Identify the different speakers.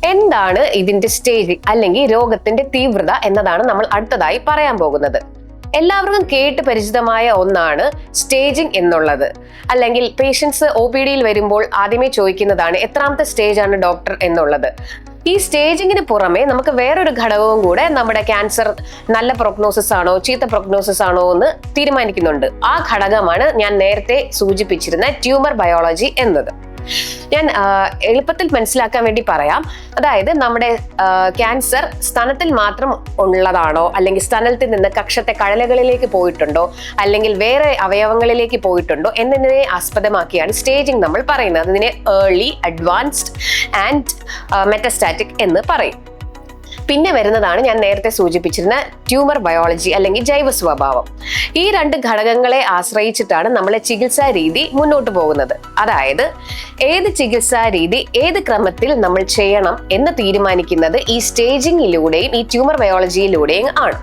Speaker 1: എന്താണ് ഇതിന്റെ സ്റ്റേജ് അല്ലെങ്കിൽ രോഗത്തിന്റെ തീവ്രത എന്നതാണ് നമ്മൾ അടുത്തതായി പറയാൻ പോകുന്നത്. എല്ലാവർക്കും കേട്ട് പരിചിതമായ ഒന്നാണ് സ്റ്റേജിംഗ് എന്നുള്ളത്. അല്ലെങ്കിൽ പേഷ്യൻസ് OPD-യിൽ വരുമ്പോൾ ആദ്യമേ ചോദിക്കുന്നതാണ് എത്രാമത്തെ സ്റ്റേജ് ആണ് ഡോക്ടർ എന്നുള്ളത്. ഈ സ്റ്റേജിങ്ങിന് പുറമെ നമുക്ക് വേറൊരു ഘടകവും കൂടെ നമ്മുടെ ക്യാൻസർ നല്ല പ്രൊഗ്നോസിസ് ആണോ ചീത്ത പ്രൊഗ്നോസിസ് ആണോ എന്ന് തീരുമാനിക്കുന്നുണ്ട്. ആ ഘടകമാണ് ഞാൻ നേരത്തെ സൂചിപ്പിച്ചിരുന്ന ട്യൂമർ ബയോളജി എന്നത്. ഞാൻ എളുപ്പത്തിൽ മനസ്സിലാക്കാൻ വേണ്ടി പറയാം. അതായത് നമ്മുടെ ക്യാൻസർ സ്തനത്തിൽ മാത്രം ഉള്ളതാണോ, അല്ലെങ്കിൽ സ്തനത്തിൽ നിന്ന് കക്ഷത്തെ കഴലകളിലേക്ക് പോയിട്ടുണ്ടോ, അല്ലെങ്കിൽ വേറെ അവയവങ്ങളിലേക്ക് പോയിട്ടുണ്ടോ എന്നതിനെ ആസ്പദമാക്കിയാണ് സ്റ്റേജിങ് നമ്മൾ പറയുന്നത്. അതിനെ ഏർലി, അഡ്വാൻസ്ഡ് ആൻഡ് മെറ്റസ്റ്റാറ്റിക് എന്ന് പറയും. പിന്നെ വരുന്നതാണ് ഞാൻ നേരത്തെ സൂചിപ്പിച്ചിരുന്ന ട്യൂമർ ബയോളജി അല്ലെങ്കിൽ ജൈവ സ്വഭാവം. ഈ രണ്ട് ഘടകങ്ങളെ ആശ്രയിച്ചിട്ടാണ് നമ്മളെ ചികിത്സാ രീതി മുന്നോട്ട് പോകുന്നത്. അതായത് ഏത് ചികിത്സാ രീതി ഏത് ക്രമത്തിൽ നമ്മൾ ചെയ്യണം എന്ന് തീരുമാനിക്കുന്നത് ഈ സ്റ്റേജിങ്ങിലൂടെയും ഈ ട്യൂമർ ബയോളജിയിലൂടെയും ആണ്.